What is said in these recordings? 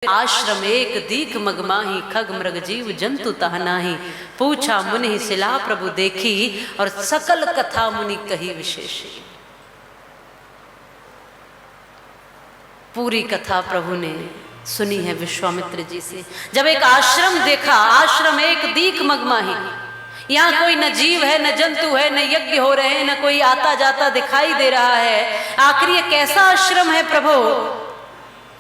आश्रम एक दीख मगमाही, खग मृग जीव जंतु तहनाही। पूछा मुनि शिला प्रभु देखी, और सकल कथा मुनि कही विशेषी। पूरी कथा प्रभु ने सुनी है विश्वामित्र जी से। जब एक आश्रम देखा, आश्रम एक दीख मगमाही, यहाँ कोई न जीव है, न जंतु है, न यज्ञ हो रहे हैं, न कोई आता जाता दिखाई दे रहा है। आखिर ये कैसा आश्रम है प्रभु?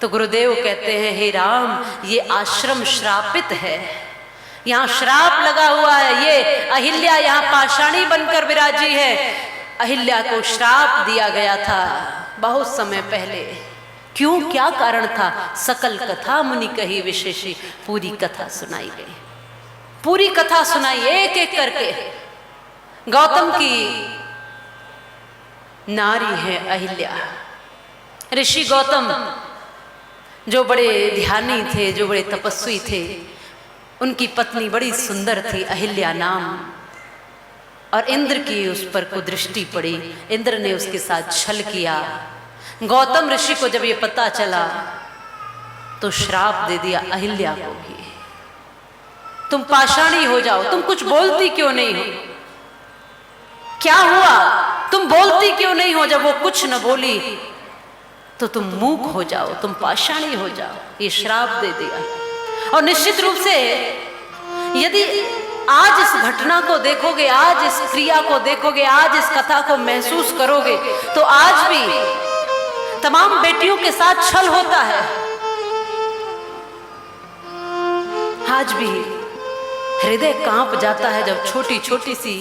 तो गुरुदेव कहते हैं, हे राम, ये आश्रम श्रापित है, यहाँ श्राप लगा हुआ है। ये अहिल्या यहाँ पाषाणी बनकर विराजी है। अहिल्या को श्राप दिया गया था बहुत समय पहले। क्यों, क्या कारण था? सकल कथा मुनि कही विशेषी। पूरी कथा सुनाई गई, पूरी कथा सुनाई एक एक करके। गौतम की नारी है अहिल्या। ऋषि गौतम जो बड़े ध्यानी थे, जो बड़े तपस्वी थे, उनकी पत्नी बड़ी सुंदर थी, अहिल्या नाम। और इंद्र की उस पर कुदृष्टि पड़ी, इंद्र ने उसके साथ छल किया। गौतम ऋषि को जब ये पता चला तो श्राप दे दिया अहिल्या को भी, तुम पाषाणी हो जाओ। तुम कुछ बोलती क्यों नहीं हो? क्या हुआ? तुम बोलती क्यों नहीं हो? जब वो कुछ न बोली तो तुम मूक हो जाओ, तुम पाषाणी हो जाओ। ये श्राप दे दिया। और निश्चित रूप से यदि आज इस घटना को देखोगे, आज इस क्रिया को देखोगे, आज इस कथा को महसूस करोगे, तो आज भी तमाम बेटियों के साथ छल होता है। आज भी हृदय कांप जाता है जब छोटी छोटी सी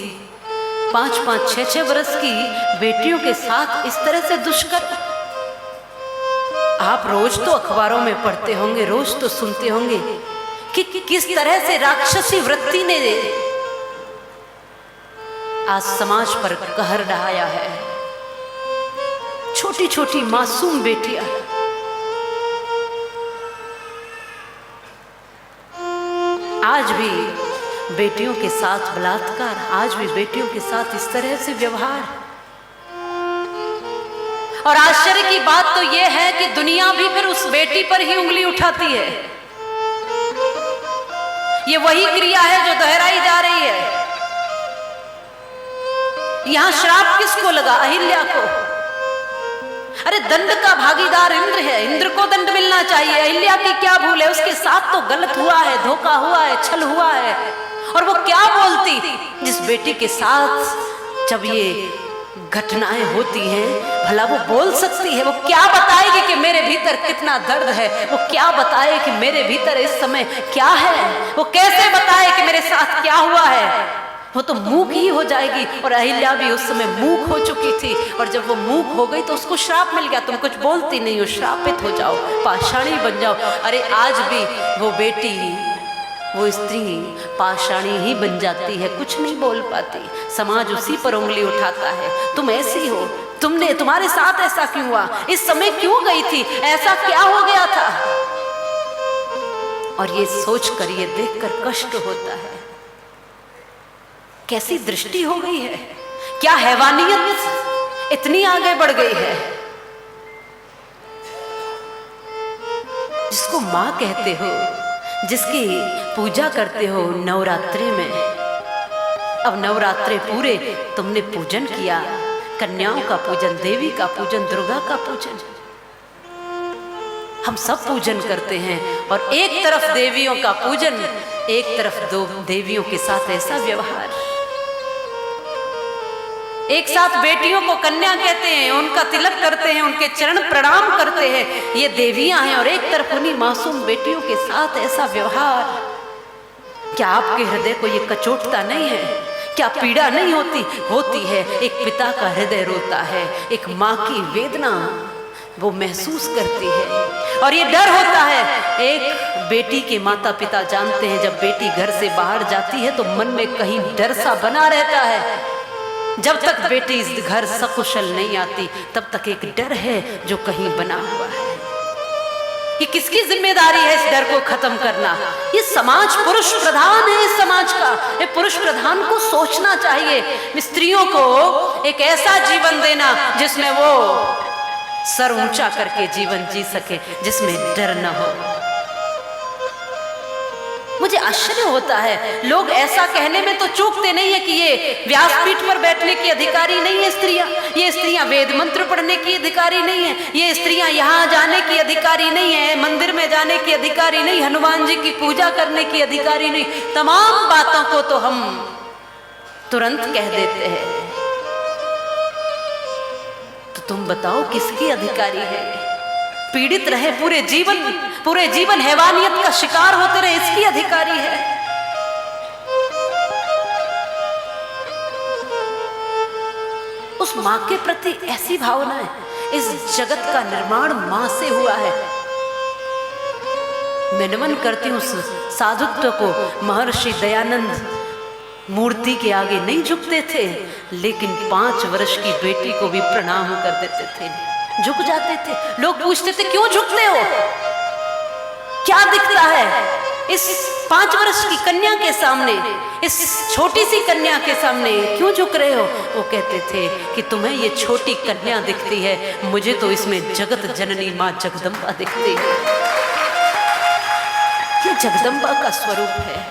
5-5, 6-6 वर्ष की बेटियों के साथ इस तरह से दुष्कर्म। आप रोज तो अखबारों में पढ़ते होंगे, रोज तो सुनते होंगे कि किस तरह से राक्षसी वृत्ति ने आज समाज पर कहर ढाया है। छोटी छोटी मासूम बेटियां, आज भी बेटियों के साथ बलात्कार, आज भी बेटियों के साथ इस तरह से व्यवहार। और आश्चर्य की बात तो यह है कि दुनिया भी फिर उस बेटी पर ही उंगली उठाती है। ये वही क्रिया है जो दोहराई जा रही है। यहां श्राप किसको लगा? अहिल्या को। अरे दंड का भागीदार इंद्र है, इंद्र को दंड मिलना चाहिए। अहिल्या की क्या भूल है? उसके साथ तो गलत हुआ है, धोखा हुआ है, छल हुआ है। और वो क्या बोलती जिस बेटी के साथ जब ये घटनाएं होती हैं? भला वो बोल सकती है? वो क्या बताएगी कि मेरे भीतर कितना दर्द है? वो क्या बताए कि मेरे भीतर इस समय क्या है? वो कैसे बताए कि मेरे साथ क्या हुआ है? वो तो मूक ही हो जाएगी। और अहिल्या भी उस समय मूक हो चुकी थी। और जब वो मूक हो गई तो उसको श्राप मिल गया, तुम कुछ बोलती नहीं हो, श्रापित हो जाओ, पाषाणी बन जाओ। अरे आज भी वो बेटी, वो स्त्री पाषाणी ही बन जाती है, कुछ नहीं बोल पाती। समाज उसी पर उंगली उठाता है, तुम ऐसी हो, तुमने, तुम्हारे साथ ऐसा क्यों हुआ? इस समय क्यों गई थी? ऐसा क्या हो गया था? और ये सोचकर, ये देखकर कष्ट होता है। कैसी दृष्टि हो गई है? क्या हैवानियत इतनी आगे बढ़ गई है? जिसको मां कहते हो, जिसकी पूजा करते हो नवरात्रि में, अब नवरात्रे पूरे तुमने पूजन किया, कन्याओं का पूजन, देवी का पूजन, दुर्गा का पूजन, हम सब पूजन करते हैं। और एक तरफ देवियों का पूजन, एक तरफ दो देवियों के साथ ऐसा व्यवहार। एक साथ बेटियों को कन्या कहते हैं, उनका तिलक करते हैं, उनके चरण प्रणाम करते हैं, ये देवियां हैं। और एक तरफ उन्हीं मासूम बेटियों के साथ ऐसा व्यवहार। क्या आपके हृदय को ये कचोटता नहीं है? क्या पीड़ा नहीं होती? होती है। एक पिता का हृदय रोता है, एक माँ की वेदना वो महसूस करती है। और ये डर होता है। एक बेटी के माता पिता जानते हैं, जब बेटी घर से बाहर जाती है तो मन में कहीं डर सा बना रहता है। जब तक बेटी इस घर सकुशल नहीं आती, तब तक एक डर है जो कहीं बना हुआ है। ये किसकी जिम्मेदारी है इस डर को खत्म करना? ये समाज पुरुष प्रधान है। इस समाज का, ये पुरुष प्रधान को सोचना चाहिए। स्त्रियों को एक ऐसा जीवन देना जिसमें वो सर ऊंचा करके जीवन जी सके, जिसमें डर न हो। मुझे आश्चर्य होता है, लोग ऐसा कहने में तो चूकते नहीं है कि ये व्यासपीठ पर बैठने की अधिकारी नहीं है स्त्रियां, ये स्त्रियां वेद मंत्र पढ़ने की अधिकारी नहीं है, ये स्त्रियां यहाँ जाने की अधिकारी नहीं है, मंदिर में जाने की अधिकारी नहीं, हनुमान जी की पूजा करने की अधिकारी नहीं। तमाम बातों को तो हम तुरंत कह देते हैं। तो तुम बताओ किसकी अधिकारी है? पीड़ित रहे पूरे जीवन हैवानियत का शिकार होते रहे, इसकी अधिकारी है। उस मां के प्रति ऐसी भावना है, इस जगत का निर्माण मां से हुआ है। मैं नमन करती हूँ साधुत्व को। महर्षि दयानंद मूर्ति के आगे नहीं झुकते थे, लेकिन 5 वर्ष की बेटी को भी प्रणाम कर देते थे, झुक जाते थे। लोग पूछते थे क्यों झुकते हो, क्या दिखता है इस 5 वर्ष की कन्या के सामने, इस छोटी सी कन्या के सामने क्यों झुक रहे हो? वो कहते थे कि तुम्हें ये छोटी कन्या दिखती है, मुझे तो इसमें जगत जननी मां जगदम्बा दिखती है। ये जगदम्बा का स्वरूप है।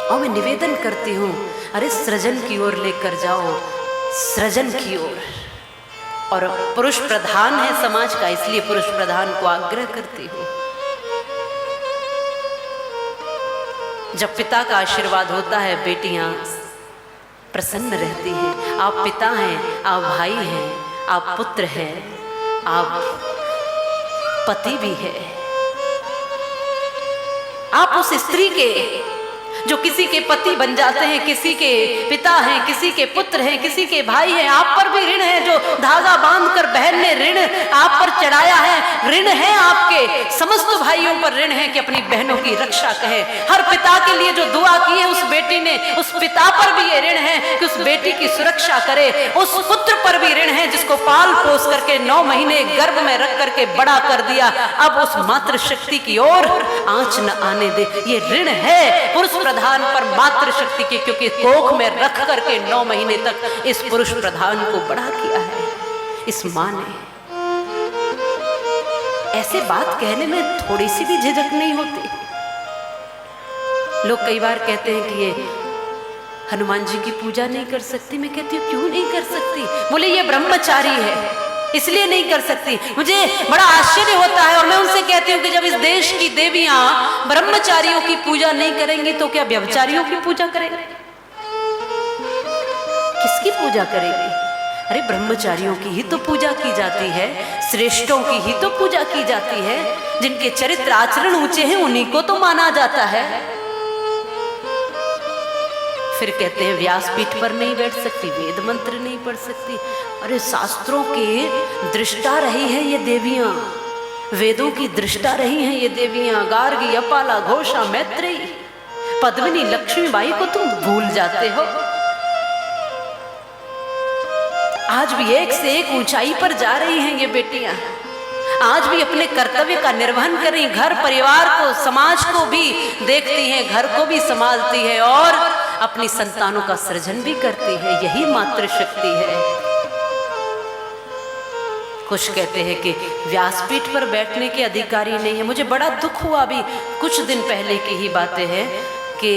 और मैं निवेदन करती हूँ, अरे सृजन की ओर लेकर जाओ, सृजन की ओर। और पुरुष प्रधान है समाज का, इसलिए पुरुष प्रधान को आग्रह करती हूँ, जब पिता का आशीर्वाद होता है बेटियां प्रसन्न रहती हैं। आप पिता हैं, आप भाई हैं, आप पुत्र हैं, आप पति भी है। आप उस स्त्री के जो किसी के पति बन जाते हैं, किसी के पिता हैं, किसी के पुत्र हैं, किसी के भाई हैं, आप पर भी ऋण है। जो धागा बांधकर बहन ने ऋण आप पर चढ़ाया है, ऋण है आपके समस्त भाइयों पर ऋण है कि अपनी बहनों की रक्षा करें। हर पिता के लिए जो दुआ की है उस बेटी ने, उस पिता पर भी ये ऋण है कि उस बेटी की सुरक्षा करे। उस पुत्र पर भी ऋण है जिसको पाल पोस करके 9 महीने गर्भ में रख करके बड़ा कर दिया, अब उस मातृशक्ति की ओर आंच न आने दे। ये ऋण है पुरुष प्रधान पर मातृशक्ति की, क्योंकि कोख में रख करके 9 महीने तक इस पुरुष प्रधान को बड़ा किया है इस मां ने। ऐसे बात कहने में थोड़ी सी भी झिझक नहीं होती। लोग कई बार कहते हैं कि ये हनुमान जी की पूजा नहीं कर सकती। मैं कहती हूँ क्यों नहीं कर सकती? बोले ये ब्रह्मचारी है इसलिए नहीं कर सकती। मुझे बड़ा आश्चर्य होता है और मैं उनसे कहती हूँ कि जब इस देश की देवियां ब्रह्मचारियों की पूजा नहीं करेंगी तो क्या व्यभिचारियों की पूजा करेंगी? किसकी पूजा करेंगी? अरे ब्रह्मचारियों की ही तो पूजा की जाती है, श्रेष्ठों की ही तो पूजा की जाती है, जिनके चरित्र आचरण ऊंचे हैं उन्हीं को तो माना जाता है। फिर कहते हैं व्यासपीठ पर नहीं बैठ सकती, वेद मंत्र नहीं पढ़ सकती। अरे शास्त्रों के दृष्टा रही है ये देवियां, वेदों की दृष्टा रही हैं ये देवियां। गार्गी, अपाला, घोषा, मैत्रेयी, पद्मिनी, लक्ष्मीबाई को तुम भूल जाते हो। आज भी एक से एक ऊंचाई पर जा रही हैं ये बेटियां, आज भी अपने कर्तव्य का निर्वहन कर रही, घर परिवार को, समाज को भी देखती हैं, घर को भी संभालती है और अपनी संतानों का सृजन भी करती है। यही मातृशक्ति है। कुछ कहते हैं कि व्यासपीठ पर बैठने के अधिकारी नहीं है। मुझे बड़ा दुख हुआ, अभी कुछ दिन पहले की ही बातें हैं कि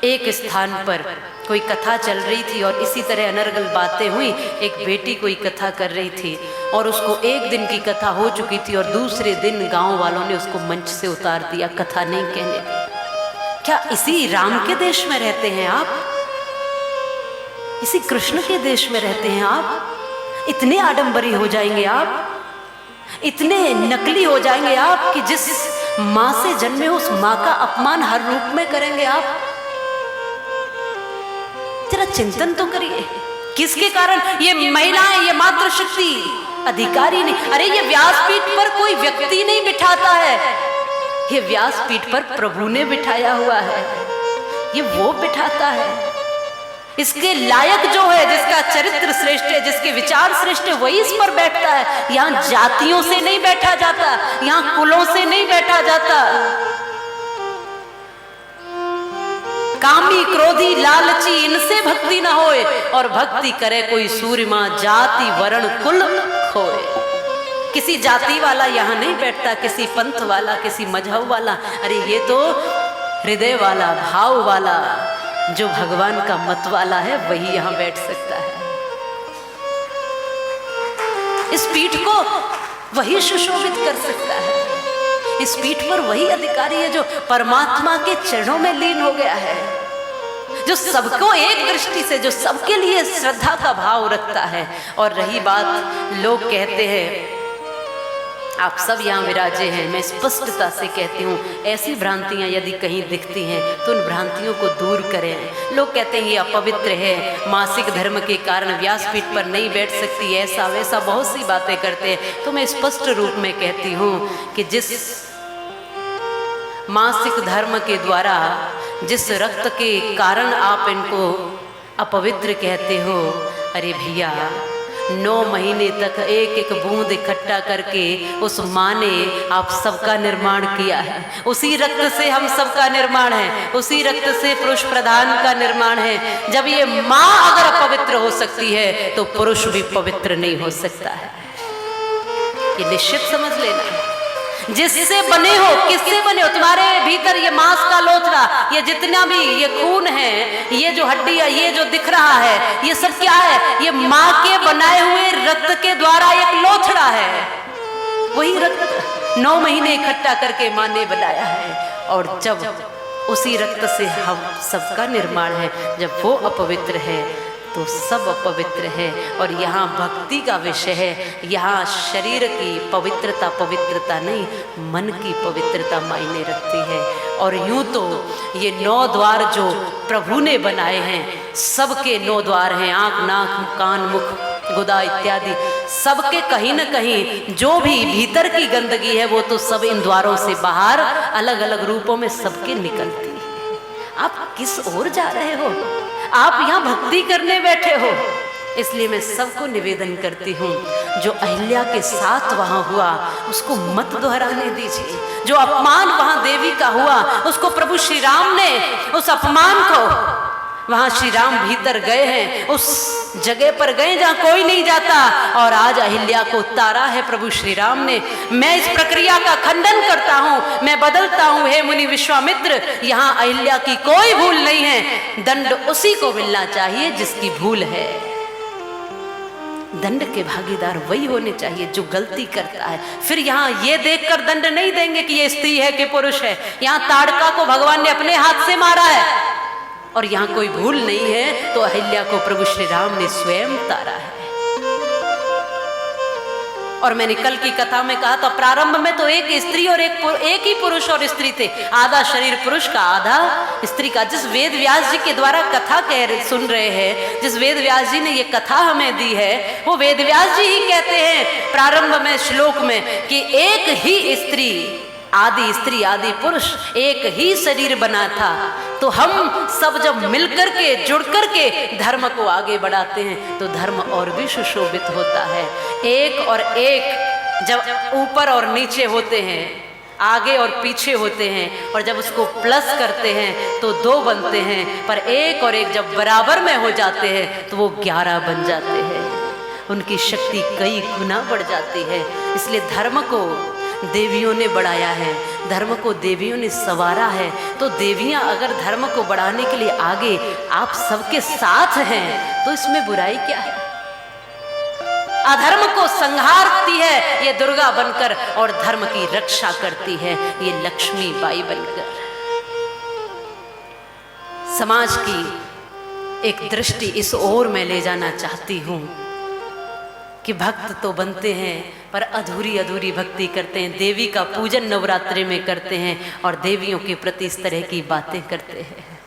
एक स्थान पर कोई कथा चल रही थी और इसी तरह अनर्गल बातें हुई। एक बेटी कोई कथा कर रही थी और उसको एक दिन की कथा हो चुकी थी और दूसरे दिन गांव वालों ने उसको मंच से उतार दिया, कथा नहीं कहने दी। क्या इसी राम के देश में रहते हैं आप? इसी कृष्ण के देश में रहते हैं आप? इतने आडंबरी हो जाएंगे आप, इतने नकली हो जाएंगे आप कि जिस मां से जन्मे उस मां का अपमान हर रूप में करेंगे आप। जरा चिंतन तो करिए, किसके कारण ये महिलाएं, ये मातृशक्ति अधिकारी नहीं। अरे ये व्यासपीठ पर कोई व्यक्ति नहीं बिठाता है, ये व्यासपीठ पर प्रभु ने बिठाया हुआ है, ये वो बिठाता है। इसके लायक जो है, जिसका चरित्र श्रेष्ठ है, जिसके विचार श्रेष्ठ है, वही इस पर बैठता है। यहाँ जातियों से नहीं बैठा जाता, यहाँ कुलों से नहीं बैठा जाता। कामी, क्रोधी, लालची, इनसे भक्ति ना होए और भक्ति करे कोई सूर्यमा, जाति वर्ण कुल खोए। किसी जाति वाला यहाँ नहीं बैठता, किसी पंथ वाला, किसी मजहब वाला। अरे ये तो हृदय वाला, भाव वाला, जो भगवान का मत वाला है वही यहाँ बैठ सकता है। इस पीठ को वही सुशोभित कर सकता है। इस पीठ पर वही अधिकारी है जो परमात्मा के चरणों में लीन हो गया है, जो सबको एक दृष्टि से, जो सबके लिए श्रद्धा का भाव रखता है। और रही बात, लोग कहते हैं, आप सब यहाँ विराजे हैं, मैं स्पष्टता से कहती हूँ, ऐसी भ्रांतियाँ यदि कहीं दिखती हैं तो उन भ्रांतियों को दूर करें। लोग कहते हैं ये अपवित्र है, मासिक धर्म के कारण व्यासपीठ पर नहीं बैठ सकती, ऐसा वैसा बहुत सी बातें करते हैं। तो मैं स्पष्ट रूप में कहती हूँ कि जिस मासिक धर्म के द्वारा, जिस रक्त के कारण आप इनको अपवित्र कहते हो, अरे भैया 9 महीने तक एक एक बूंद इकट्ठा करके उस माँ ने आप सबका निर्माण किया है। उसी रक्त से हम सबका निर्माण है, उसी रक्त से पुरुष प्रधान का निर्माण है। जब ये माँ अगर अपवित्र हो सकती है तो पुरुष भी पवित्र नहीं हो सकता है। ये निश्चित समझ लेना। जिससे बने हो, किससे बने हो, तुम्हारे भीतर ये मांस का लोथड़ा, ये जितना भी ये खून है, ये जो हड्डी है, ये जो दिख रहा है, ये सब क्या है? ये माँ के बनाए हुए रक्त के द्वारा एक लोथड़ा है। वही रक्त 9 महीने इकट्ठा करके माँ ने बनाया है। और जब उसी रक्त से हम सबका निर्माण है, जब वो अपवित्र है तो सब अपवित्र है। और यहाँ भक्ति का विषय है, यहाँ शरीर की पवित्रता पवित्रता नहीं, मन की पवित्रता मायने रखती है। और यूं तो ये 9 द्वार जो प्रभु ने बनाए हैं, सबके 9 द्वार हैं, आँख, नाक, कान, मुख, गुदा इत्यादि, सबके कहीं न कहीं जो भी भीतर की गंदगी है वो तो सब इन द्वारों से बाहर अलग अलग रूपों में सबके निकलती है। आप किस ओर जा रहे हो? आप यहाँ भक्ति करने बैठे हो। इसलिए मैं सबको निवेदन करती हूँ, जो अहिल्या के साथ वहाँ हुआ उसको मत दोहराने दीजिए। जो अपमान वहाँ देवी का हुआ, उसको प्रभु श्री राम ने उस अपमान को, वहाँ श्री राम भीतर गए हैं, उस जगह पर गए जहाँ कोई नहीं जाता, और आज अहिल्या को उतारा है प्रभु श्री राम ने। मैं इस प्रक्रिया का खंडन करता हूँ, मैं बदलता हूँ। हे मुनि विश्वामित्र, यहाँ अहिल्या की कोई भूल नहीं है। दंड उसी को मिलना चाहिए जिसकी भूल है। दंड के भागीदार वही होने चाहिए जो गलती करता है। फिर यहाँ ये देखकर दंड नहीं देंगे कि ये स्त्री है कि पुरुष है। यहाँ ताड़का को भगवान ने अपने हाथ से मारा है और यहाँ कोई भूल नहीं है, तो अहिल्या को प्रभु श्री राम ने स्वयं तारा है। और मैंने कल की कथा में कहा था, प्रारंभ में तो एक स्त्री और एक ही पुरुष और स्त्री थे, आधा शरीर पुरुष का, आधा स्त्री का। जिस वेद व्यास जी के द्वारा कथा सुन रहे हैं, जिस वेद व्यास जी ने ये कथा हमें दी है, वो वेद व्यास जी ही कहते हैं प्रारंभ में श्लोक में कि एक ही स्त्री, आदि स्त्री आदि पुरुष, एक ही शरीर बना था। तो हम सब जब मिलकर के, जुड़कर के धर्म को आगे बढ़ाते हैं तो धर्म और भी सुशोभित होता है। एक और एक जब ऊपर और नीचे होते हैं, आगे और पीछे होते हैं, और जब उसको प्लस करते हैं तो 2 बनते हैं, पर एक और एक जब बराबर में हो जाते हैं तो वो 11 बन जाते हैं। उनकी शक्ति कई गुना बढ़ जाती है। इसलिए धर्म को देवियों ने बढ़ाया है, धर्म को देवियों ने संवारा है। तो देवियां अगर धर्म को बढ़ाने के लिए आगे आप सबके साथ हैं तो इसमें बुराई क्या है? अधर्म को संहारती है ये दुर्गा बनकर, और धर्म की रक्षा करती है ये लक्ष्मी बाई बनकर। समाज की एक दृष्टि इस ओर मैं ले जाना चाहती हूं कि भक्त तो बनते हैं पर अधूरी अधूरी भक्ति करते हैं। देवी का पूजन नवरात्रि में करते हैं और देवियों के प्रति इस तरह की बातें करते हैं।